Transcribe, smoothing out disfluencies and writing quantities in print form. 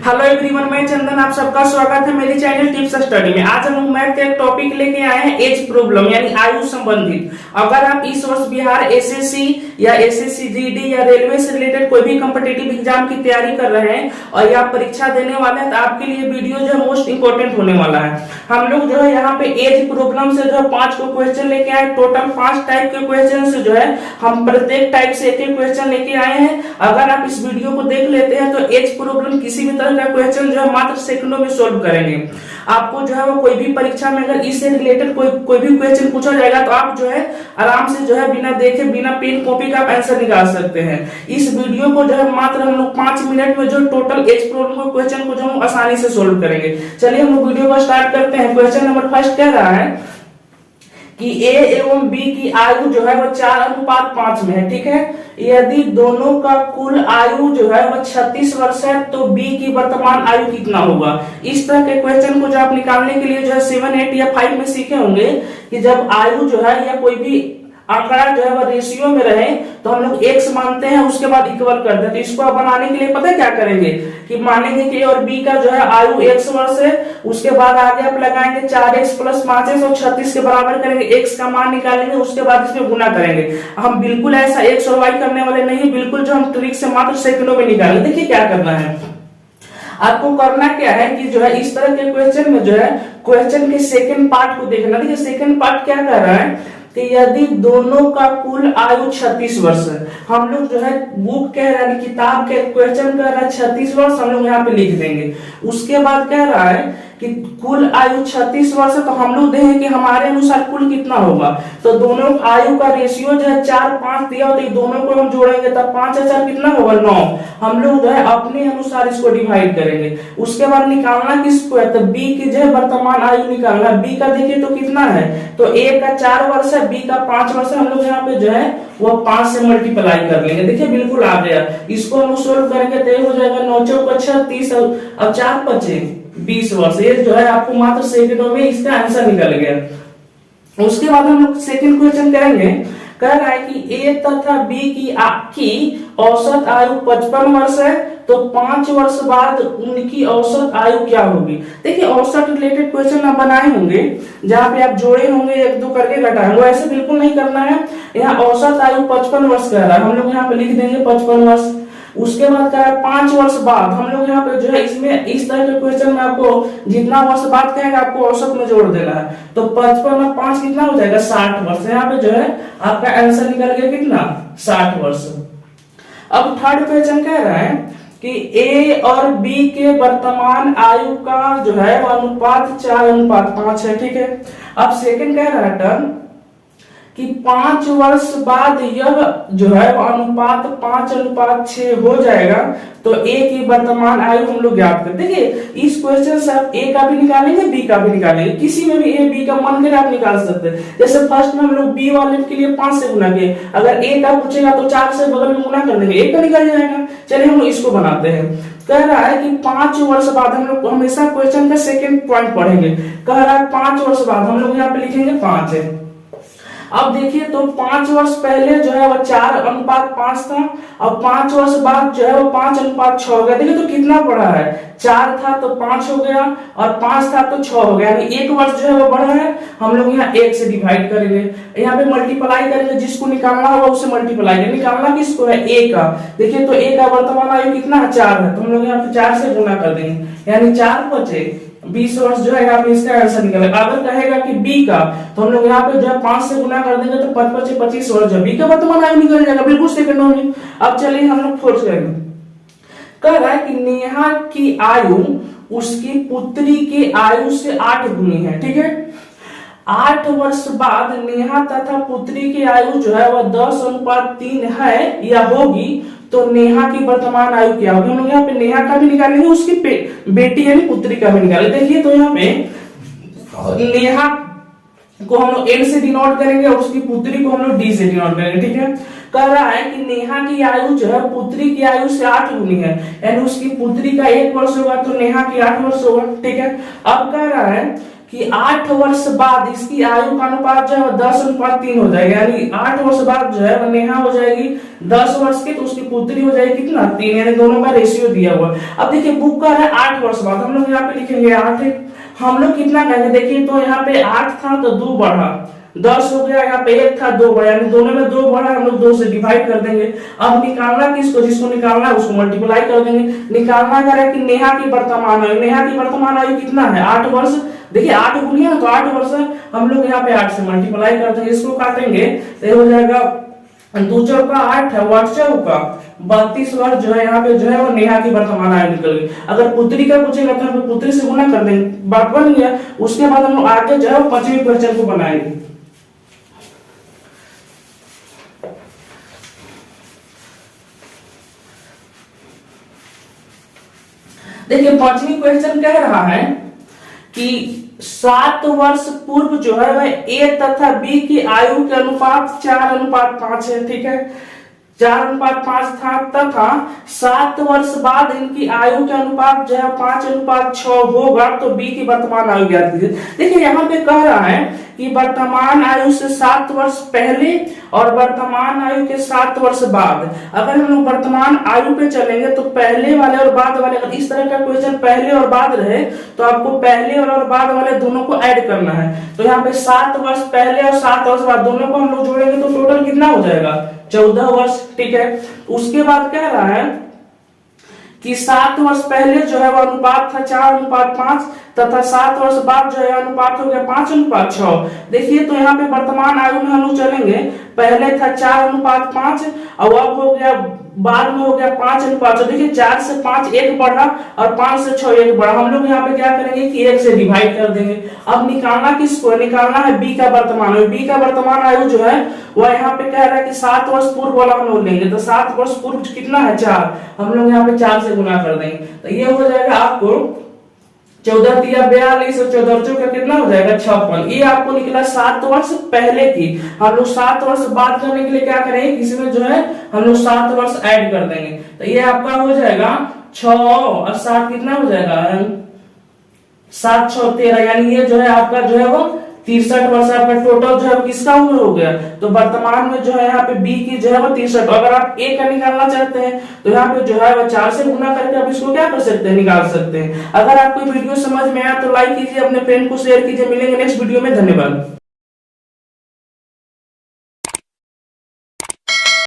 Hello everyone, मैं चंदन, आप सबका स्वागत है मेरी चैनल टिप्स स्टडी में। आज हम मैथ का एक टॉपिक लेके आए हैं, एज प्रॉब्लम यानी आयु संबंधित। अगर आप इस वर्ष बिहार एसएससी या एसएससी जीडी या रेलवे से रिलेटेड कोई भी कॉम्पिटिटिव एग्जाम की तैयारी कर रहे हैं और या परीक्षा देने वाले हैं तो आपके लिए वीडियो जो है मोस्ट इंपोर्टेंट होने वाला है। हम लोग जो है यहाँ पे एज प्रॉब्लम से जो है 5 को क्वेश्चन लेके आए। टोटल 5 टाइप के क्वेश्चन से जो है हम प्रत्येक टाइप से एक क्वेश्चन लेके आए हैं। अगर आप इस वीडियो को देख लेते हैं तो एज प्रॉब्लम किसी भी तरह का क्वेश्चन जो है मात्र सेकंडों में सॉल्व करेंगे। आपको जो है वो कोई भी परीक्षा में अगर इससे रिलेटेड कोई भी क्वेश्चन पूछा जाएगा तो आप जो है आराम से जो है बिना देखे बिना पेन कॉपी का आंसर निकाल सकते हैं। इस वीडियो को जो है मात्र हम लोग 5 मिनट में जो टोटल एज प्रॉब्लम को क्वेश्चन को जो हम आसानी से सॉल्व करेंगे। चलिए हम लोग वीडियो को स्टार्ट करते हैं। क्वेश्चन नंबर फर्स्ट कह रहा है कि ए एवं बी की आयु जो है वो 4:5 में है। ठीक है, यदि दोनों का कुल आयु जो है वो 36 वर्ष है तो बी की वर्तमान आयु कितना होगा। इस तरह के क्वेश्चन को जो आप निकालने के लिए जो है 7, 8 या 5 में सीखे होंगे कि जब आयु जो है या कोई भी आंकड़ा जो है वह रेशियो में रहे तो हम लोग x मानते हैं, उसके बाद इक्वल करते हैं। तो इसको आप बनाने के लिए पता है क्या करेंगे कि मानेंगे कि a और b का जो है आयु x वर्ष है, उसके बाद आगे आप लगाएंगे 4x + 5x और 36 के बराबर करेंगे, x का मान निकालेंगे, उसके बाद इसमें गुना करेंगे। हम बिल्कुल ऐसा x और y करने वाले नहीं, बिल्कुल जो हम ट्रिक से मात्र सेकंडों में निकालेंगे। देखिए क्या करना है, आपको करना क्या है कि जो है इस तरह के क्वेश्चन में जो है क्वेश्चन के सेकंड पार्ट को देखना। देखिए सेकंड पार्ट क्या कर रहा है कि यदि दोनों का कुल आयु 36 वर्ष है, हम लोग जो है बुक कह रहा है, किताब के क्वेश्चन कह रहा है 36 वर्ष, हम लोग यहाँ पे लिख देंगे। उसके बाद कह रहा है कि कुल आयु 36 वर्ष है तो हम लोग देखेंगे कि हमारे अनुसार कुल कितना होगा। तो दोनों आयु का रेशियो जो है 4, 5 दिया हो तो दोनों को हम जोड़ेंगे तब 5 और 4 कितना होगा 9। हम लोग जो है अपने अनुसार इसको डिवाइड करेंगे। उसके बाद निकालना किसको है तो बी की जो है वर्तमान आयु निकालना। बी का देखिए तो कितना है तो ए का 4 वर्ष है, बी का 5 वर्ष है। हम लोग यहाँ पे जो है वो 5 से मल्टीप्लाई कर लेंगे। देखिए बिल्कुल आ गया। इसको हम सोल्व करेंगे तो हो जाएगा 9 × 4 = 30 और 4 × 5 = 20 वर्ष। ये जो है आपको मात्र सेकंडों में इसका आंसर निकल गया। उसके बाद हम लोग सेकंड क्वेश्चन करेंगे। कह रहा है कि ए तथा बी की औसत आयु 55 वर्ष है तो 5 वर्ष बाद उनकी औसत आयु क्या होगी। देखिए औसत रिलेटेड क्वेश्चन आप बनाए होंगे जहां पे आप जोड़े होंगे 1, 2 करके घटाए होंगे, ऐसे बिल्कुल नहीं करना है। यहाँ औसत आयु 55 वर्ष कह रहा है, हम लोग यहाँ पे लिख देंगे 55 वर्ष। उसके बाद कह रहा है 5 वर्ष बाद, हम लोग यहाँ पे जो है इसमें इस तरह के क्वेश्चन में आपको जितना वर्ष बाद कहेगा आपको औसत में जोड़ देना है। तो 55 और 5 कितना हो जाएगा 60 वर्ष। यहाँ पे जो है आपका आंसर निकल गया कितना 60 वर्ष। अब थर्ड क्वेश्चन कह रहा है कि ए और बी के वर्तमान आयु का जो है वो अनुपात 4:5 है। ठीक है, अब सेकंड कह रहा है टर्म कि 5 वर्ष बाद यह जो है वो अनुपात 5:6 हो जाएगा तो ए की वर्तमान आयु हम लोग ज्ञात कर। देखिए इस क्वेश्चन से आप ए का भी निकालेंगे बी का भी निकालेंगे, किसी में भी ए बी का मन करे आप निकाल सकते हैं। जैसे फर्स्ट में हम लोग बी वाले के लिए 5 से गुना किए, अगर ए का पूछेगा तो 4 से बगल में गुना कर देंगे, ए का निकल जाएगा। चलिए हम लोग इसको बनाते हैं। कह रहा है कि 5 वर्ष बाद, हम लोग हमेशा क्वेश्चन का सेकंड पॉइंट पढ़ेंगे। कह रहा है 5 वर्ष बाद, हम लोग यहाँ पे लिखेंगे 5 है। अब देखिए तो 5 वर्ष पहले जो है वो 4:5 था और 5 वर्ष बाद जो है वो 5:6 हो गया। देखिए तो कितना बढ़ा है, 4 था तो 5 हो गया और 5 था तो 6 हो गया, यानी 1 वर्ष जो है वो बढ़ा है। हम लोग यहाँ 1 से डिवाइड करेंगे, यहाँ पे मल्टीप्लाई करेंगे, जिसको निकालना होगा उससे मल्टीप्लाई करेंगे। निकालना किसको है ए का। देखिए तो ए का वर्तमान आयु कितना है 4 है, तो हम लोग यहाँ पे 4 से गुना कर देंगे, यानी 4 × 20 वर्ष जो है यहाँ पे इसका आंसर निकलेगा। अगर कहेगा कि बी का तो हम लोग यहाँ पे जो है 5 से गुना कर देंगे तो 5 × 5 = 25 वर्ष जो बी का वर्तमान आयु निकल जाएगा बिल्कुल सेकंडों में। अब चलिए हम लोग फोर्स करेंगे। कह रहा है कि नेहा की आयु उसकी पुत्री की आयु से 8 गुनी है। ठीक है, 8 वर्ष बाद नेहा तथा पुत्री की आयु जो है वह 10:3 है या होगी तो नेहा की वर्तमान आयु क्या होगी। हम लोग यहाँ पे नेहा का भी निकालेंगे, उसकी बेटी यानी पुत्री का भी निकालेंगे। देखिए तो यहाँ पे नेहा को हम लोग एन से डिनोट करेंगे और उसकी पुत्री को हम लोग डी से डिनोट करेंगे। ठीक है, कह रहा है कि नेहा की आयु जो है पुत्री की आयु से 8 गुनी है, यानी उसकी पुत्री का 1 वर्ष होगा तो नेहा की 8 वर्ष होगा। ठीक है, अब कह रहा है कि कि 8 वर्ष बाद इसकी आयु का अनुपात जो है 10:3 हो जाएगा, यानी 8 वर्ष बाद जो है नेहा हो जाएगी 10 वर्ष की, तो उसकी पुत्री हो जाएगी कितना 3, यानी दोनों का रेशियो दिया हुआ। अब देखिए बुक का है 8 वर्ष बाद, हम लोग यहाँ पे लिखेंगे 8, हम लोग कितना कहेंगे देखिए, तो यहाँ पे 8 था तो 2 बढ़ा, 10 हो गया, यहाँ पे 1 था 2 बढ़ा, यानी दोनों में 2 बढ़ा, हम लोग 2 से डिवाइड कर देंगे। अब निकालना किसको, जिसको निकालना है उसको मल्टीप्लाई कर देंगे। निकालना क्या है कि नेहा की वर्तमान आयु, नेहा की वर्तमान आयु कितना है 8 वर्ष, देखिए 8 गुणिया तो 8 वर्ष है, हम लोग यहाँ पे 8 से मल्टीप्लाई कर देंगे, इसको काटेंगे तो हो जाएगा 2 चौका 8 है, 8 चौका 32 वर्ष जो है यहाँ पे जो है वो नेहा की वर्तमान आयु निकल गई। अगर पुत्री का पूछेगा तो हम पुत्री से गुना कर देंगे, बात बन गया। उसके बाद हम लोग आगे जो है वो 5वीं क्वेश्चन को बनाएंगे। देखिए 5वीं क्वेश्चन कह रहा है कि 7 वर्ष पूर्व जो है वह ए तथा बी की आयु के अनुपात 4:5 है, ठीक है, 4:5 था तथा 7 वर्ष बाद इनकी आयु के अनुपात जो है 5:6 होगा, तो बी की वर्तमान आयु ज्ञात कीजिए। देखिए यहाँ पे कह रहा है कि वर्तमान आयु से 7 वर्ष पहले और वर्तमान आयु के 7 वर्ष बाद। अगर हम लोग वर्तमान आयु पे चलेंगे तो पहले वाले और बाद वाले, अगर इस तरह का क्वेश्चन पहले और बाद रहे तो आपको पहले और बाद वाले दोनों को ऐड करना है। तो यहाँ पे 7 वर्ष पहले और 7 वर्ष बाद दोनों को हम लोग जोड़ेंगे तो टोटल कितना हो जाएगा 14 वर्ष, ठीक है। उसके बाद कह रहा है कि 7 वर्ष पहले जो है वो अनुपात था 4:5 तथा 7 वर्ष बाद जो है अनुपात हो गया 5:6। देखिए तो यहाँ पे वर्तमान आयु में हम लोग चलेंगे, पहले था 4:5 और अब हो गया बाद में हो गया 5:6। देखिए 4 से 5 1 बढ़ा और 5 से 6 1 बढ़ा, हम लोग यहाँ पे क्या करेंगे कि 1 से डिवाइड कर देंगे। अब निकालना किसको, निकालना है बी का वर्तमान आयु। बी का वर्तमान आयु जो है वह यहाँ पे कह रहा है कि 7 वर्ष पूर्व वाला हम लोग लेंगे, तो 7 वर्ष पूर्व कितना है 4, हम लोग यहाँ पे 4 से गुना कर देंगे, तो ये हो जाएगा आपको 14 तिया 42 और 14 का कितना हो जाएगा 56। ये आपको निकला 7 वर्ष पहले की। हम लोग 7 वर्ष बाद करने के लिए क्या करेंगे, इसमें जो है हम लोग 7 वर्ष ऐड कर देंगे, तो ये आपका हो जाएगा 6 और 7 कितना हो जाएगा 7 6 13, यानी ये जो है आपका जो है वो 63 वर्ष आपका टोटल जो है किसका उम्र हो गया। तो वर्तमान में जो है यहाँ पे बी की जो है वो 63। अगर आप ए का निकालना चाहते हैं तो यहाँ पे जो है वो 4 से गुना करके आप इसको क्या कर सकते हैं, निकाल सकते हैं। अगर आपको वीडियो समझ में आया तो लाइक कीजिए, अपने फ्रेंड को शेयर कीजिए। मिलेंगे नेक्स्ट वीडियो में, धन्यवाद।